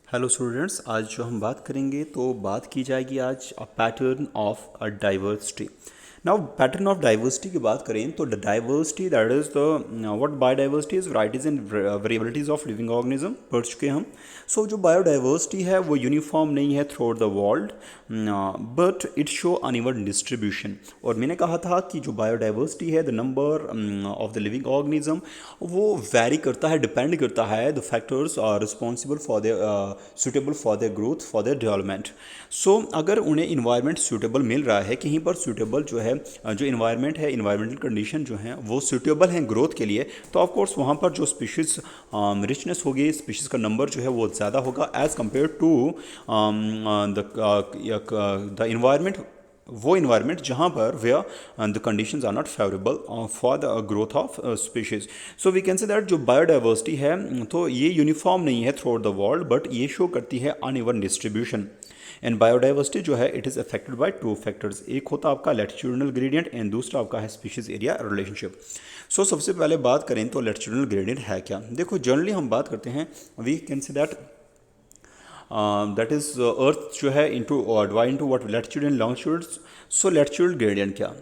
Hello students, आज जो हम बात करेंगे तो बात की जाएगी आज a pattern of a diversity. Now pattern of diversity की बात करें तो the diversity that is the what biodiversity is varieties and variabilities of living organism पढ़ चुके हम। सो जो बायोडाइवर्सिटी है वो यूनिफॉर्म नहीं है throughout the world, but it show uneven distribution. और मैंने कहा था कि जो बायोडाइवर्सिटी है the number of the living organism वो वैरी करता है, डिपेंड करता है the factors are responsible for their suitable for their growth for their development. So अगर उन्हें इन्वायरमेंट सूटेबल मिल रहा है कहीं पर, सूटेबल जो है जो इन्वायरमेंट है, इन्वायरमेंटल कंडीशन जो है वो सूटेबल हैं ग्रोथ के लिए, तो ऑफकोर्स वहाँ पर जो स्पीशीज़ रिचनेस होगी, स्पीशीज़ का नंबर जो है वो ज़्यादा होगा as compare to the environment, वो इन्वायरमेंट जहाँ पर where the conditions are not favourable for the growth of species. So we can say that जो बायोडाइवर्सिटी है तो ये यूनिफॉर्म नहीं है throughout the world, but ये शो करती है अनइवन डिस्ट्रीब्यूशन। एंड बायोडाइवर्सिटी जो है it is affected by two factors, एक होता है आपका लैटिट्यूडनल ग्रेडियंट एंड दूसरा आपका है स्पीशीज एरिया रिलेशनशिप। सो सबसे पहले बात करें तो लैटिट्यूडनल ग्रेडियंट है क्या। देखो जनरली हम बात करते हैं, we can say that that is earth जो है into divide into what latitude and longitude. So latitudinal gradient क्या,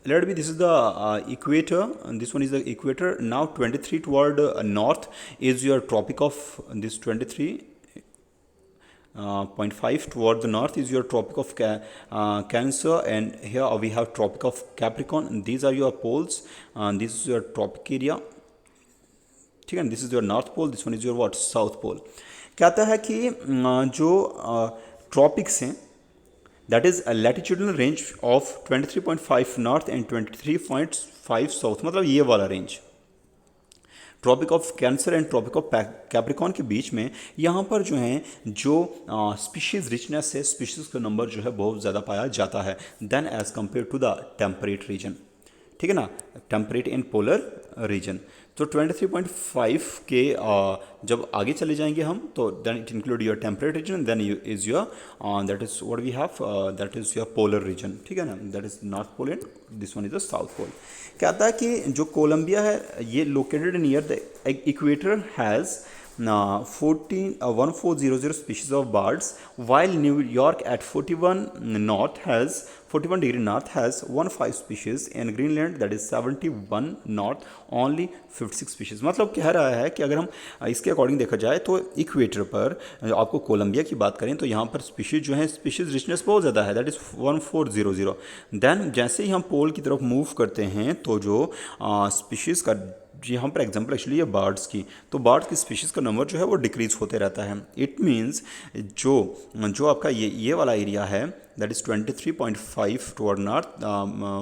let be this is the equator, and this one is the equator. Now 23 toward north is your tropic of this 23.5 toward the north is your tropic of Cancer, and here we have tropic of Capricorn, and these are your poles, and this is your tropic area, ठीक है। This is your North Pole, this one is your what South Pole. कहता है कि जो tropics हैं that is latitudinal range of 23.5 north and 23.5 south, मतलब ये वाला range Tropic of Cancer and Tropic of Capricorn के बीच में, यहाँ पर जो है जो स्पीशीज़ रिचनेस है, स्पीशीज़ का नंबर जो है बहुत ज़्यादा पाया जाता है than as compare to the temperate region, ठीक है ना, टेम्परेट एंड पोलर रीजन। तो 23.5 के जब आगे चले जाएंगे हम तो then it include your temperate region, then is your that is what we have, that is your polar region, ठीक है ना, that is North Pole and this one is the South Pole. कहता है कि जो कोलंबिया है ये located near the equator has 1400 species of birds, while New York at 41 degree north has 15 species, and Greenland that is 71 north only 56 species। मतलब कह रहा है कि अगर हम इसके अकॉर्डिंग देखा जाए तो इक्वेटर पर आपको कोलंबिया की बात करें तो यहाँ पर स्पीशीज़ जो है स्पीशीज़ रिचनेस बहुत ज़्यादा है, दैट इज़ 1400। देन जैसे ही हम पोल की तरफ मूव करते हैं तो जो स्पीशीज़ का यहाँ पर एग्जाम्पल एक्चुअली ये बर्ड्स की, तो बर्ड्स की स्पीशीज़ का नंबर जो है वो डिक्रीज होते रहता है। इट मीन्स जो जो आपका ये वाला एरिया है that is 23.5 toward north,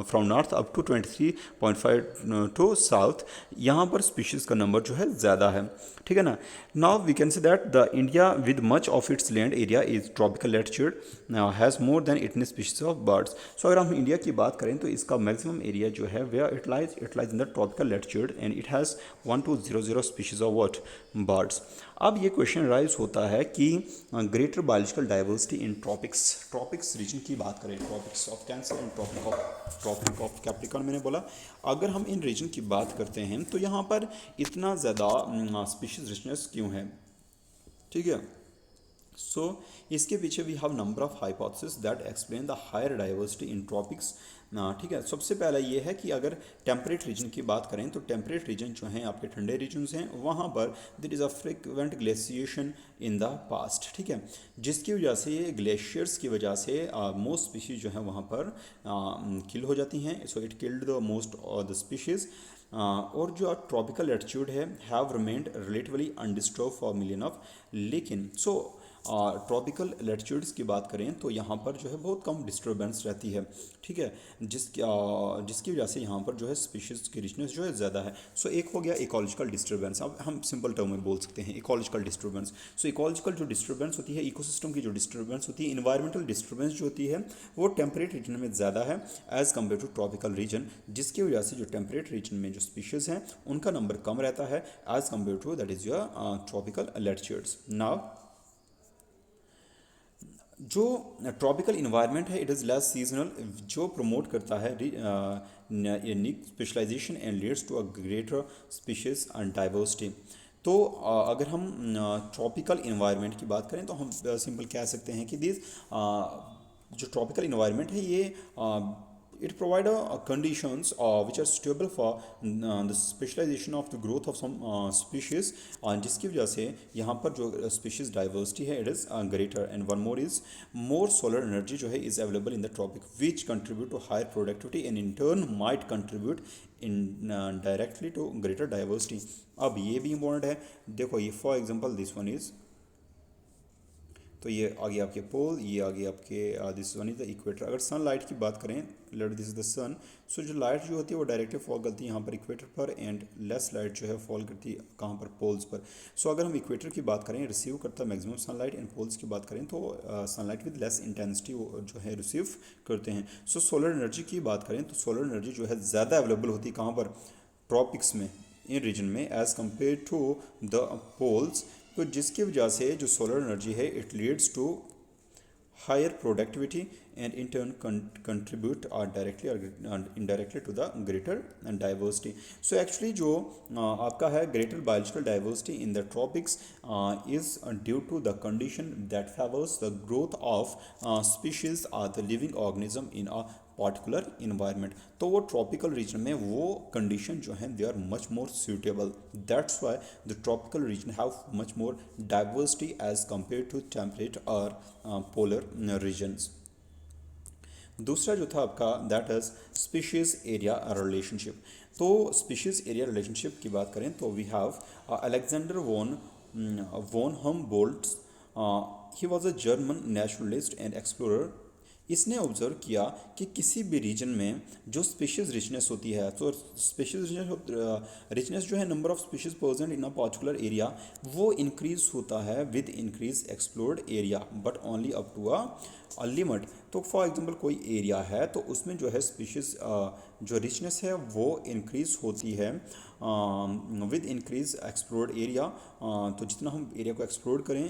from north up to 23.5 to south, यहाँ पर स्पीशीज़ का नंबर जो है ज़्यादा है, ठीक है ना। Now we can say that the India with much of its land area is tropical latitude has more than 18 species of birds. So अगर हम इंडिया की बात करें तो इसका मैक्सिमम एरिया जो है where it lies in the tropical latitude and it has 1200 species of what birds. अब ये क्वेश्चन राइज होता है कि greater biological diversity in tropics region की बात करें, tropics of Cancer and Tropic of Capricorn, मैंने बोला अगर हम इन रीजन की बात करते हैं तो यहाँ पर इतना ज़्यादा स्पीशीज रिचनेस क्यों है, ठीक है। सो इसके पीछे we have number of hypothesis that explain the higher diversity in tropics, ठीक है। सबसे पहला ये है कि अगर टेम्परेट रीजन की बात करें तो टेम्परेट रीजन जो हैं आपके ठंडे रीजन्स हैं, वहाँ पर there is a frequent glaciation in the past, ठीक है, जिसकी वजह से ये ग्लेशियर्स की वजह से मोस्ट स्पीशीज़ जो हैं वहाँ पर किल हो जाती हैं। So it killed the most of the species. और जो ट्रॉपिकल एटीट्यूड है have remained relatively undisturbed for million of, लेकिन सो ट्रॉपिकल लैटिट्यूड्स की बात करें तो यहाँ पर जो है बहुत कम डिस्टर्बेंस रहती है, ठीक है, जिसकी वजह से यहाँ पर जो है स्पीशीज़ की रिचनेस जो है ज़्यादा है। सो एक हो गया इकोलॉजिकल डिस्टर्बेंस, अब हम सिंपल टर्म में बोल सकते हैं इकोलॉजिकल डिस्टर्बेंस। सो इकोलॉजिकल जो डिस्टर्बेंस होती है, इकोसिस्टम की जो डिस्टर्बेंस होती है, इन्वायरमेंटल डिस्टर्बेंस जो होती है वो टेम्परेट रीजन में ज़्यादा है as compare to tropical region, जिसकी वजह से जो टेम्परेट रीजन में जो स्पीशीज़ हैं उनका नंबर कम रहता है as compare to that is your tropical latitudes. Now जो ट्रॉपिकल इन्वायरमेंट है इट इज़ लेस सीजनल, जो प्रमोट करता है unique specialization and leads to a greater species and diversity. तो अगर हम ट्रॉपिकल इन्वायरमेंट की बात करें तो हम सिंपल कह सकते हैं कि दिस जो ट्रॉपिकल इन्वायरमेंट है ये it provide conditions which are suitable for the specialization of the growth of some species, जिसकी वजह से यहाँ पर जो species diversity है it is greater, and one more is more solar energy जो है is available in the tropic which contribute to higher productivity and in turn might contribute in directly to greater diversity. अब ये भी important है, देखो ये for example this one is, तो ये आ गया आपके पोल, ये आ गया आपके this one is the equator. अगर सन लाइट की बात करें, लेट दिस इज द सन, सो जो लाइट जो होती है वो डायरेक्टली फॉल करती है यहाँ पर इक्वेटर पर, एंड लेस लाइट जो है फॉल करती है कहाँ पर, पोल्स पर. सो अगर हम इक्वेटर की बात करें रिसीव करता है मैक्सिमम सनलाइट, एंड पोल्स की बात करें तो सनलाइट विद लेस इंटेंसिटी जो है रिसीव करते हैं. सो सोलर एनर्जी की बात करें तो सोलर एनर्जी जो है ज़्यादा अवेलेबल होती है कहाँ पर, ट्रॉपिक्स में, इन रीजन में, as compare to the poles. तो जिसकी वजह से जो सोलर एनर्जी है it leads to higher productivity and in turn contribute directly और indirectly to the greater diversity. So actually जो आपका है greater biological diversity in the tropics is due to the condition that favours the growth of species are the living organism in a particular environment. तो वो tropical reason में वो condition जो है they are much more suitable, that's why the tropical region have much more diversity as compare to temperate और polar regions. दूसरा जो था आपका that is species area relationship. तो स्पीशीज एरिया रिलेशनशिप की बात करें तो we have Alexander von Humboldt. He was a German naturalist and explorer. इसने ऑब्जर्व किया कि किसी भी रीजन में जो स्पीशीज रिचनेस होती है, तो स्पीशीज रिचनेस जो है number of species present in a particular area, वो इंक्रीज होता है with increase explored area, but only up to a limit. तो फॉर एग्जांपल कोई एरिया है तो उसमें जो है स्पीशीज जो रिचनेस है वो इंक्रीज होती है विद इंक्रीज एक्सप्लोर्ड एरिया. तो जितना हम एरिया को एक्सप्लोर करें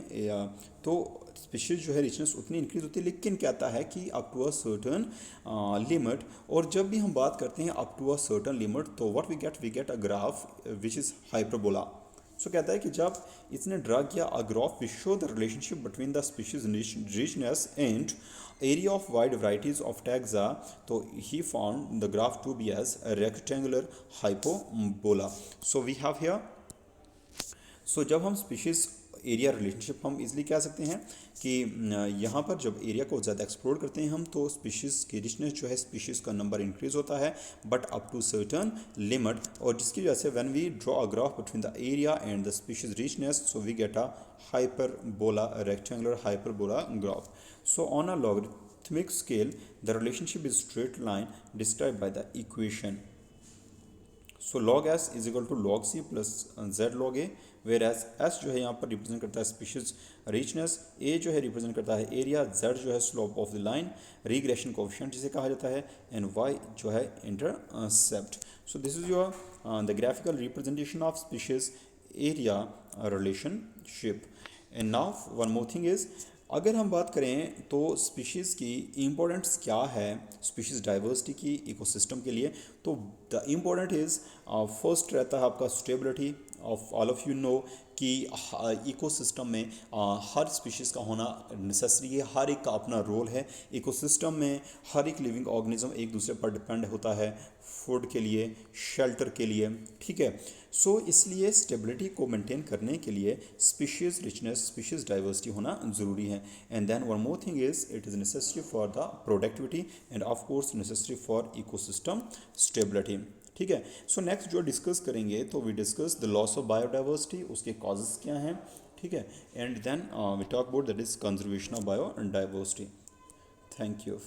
तो स्पीशीज जो है रिचनेस उतनी इंक्रीज होती है, लेकिन कहता है कि up to a certain limit. और जब भी हम बात करते हैं up to a certain limit तो what we get a graph which is hyperbola. So कहता है कि जब इसने ड्रा किया a graph which show the relationship between the species richness and area of wide varieties of taxa, तो he found the graph to be as rectangular hyperbola. So we have here, सो जब हम species area relationship हम easily कह सकते हैं कि यहाँ पर जब एरिया को ज़्यादा एक्सप्लोर करते हैं हम तो स्पीशीज़ की रिचनेस जो है स्पीशीज़ का नंबर इंक्रीज होता है but up to certain limit. और जिसकी वजह से when we draw a graph between the area and the species richness so we get a hyperbola, rectangular hyperbola graph. So on a logarithmic scale the relationship is straight line describe by the equation. So log s is equal to log c plus z log a, where as s जो है यहाँ पर represent करता है species richness, a जो है represent करता है एरिया, z जो है slope of the line, regression coefficient जिसे कहा जाता है, एंड y जो है intercept. So this is your the graphical representation of species area relationship. And now one more thing is, अगर हम बात करें तो स्पीशीज़ की इम्पोर्टेंस क्या है स्पीशीज़ डाइवर्सिटी की इकोसिस्टम के लिए, तो द इम्पोर्टेंट इज़ फर्स्ट रहता है आपका stability of all of you know कि इकोसिस्टम में हर स्पीशीज़ का होना नेसेसरी है, हर एक का अपना रोल है इकोसिस्टम में. हर एक लिविंग ऑर्गेनिज्म एक दूसरे पर डिपेंड होता है फूड के लिए, शेल्टर के लिए, ठीक है. सो इसलिए स्टेबिलिटी को मेंटेन करने के लिए स्पीशीज़ रिचनेस, स्पीशीज़ डाइवर्सिटी होना ज़रूरी है. And then one more thing is it is necessary for the productivity and of course necessary for ecosystem stability, ठीक है. सो नेक्स्ट जो डिस्कस करेंगे तो we discuss the loss of biodiversity, उसके causes क्या हैं, ठीक है. And then we talk about that is conservation of biodiversity. Thank you.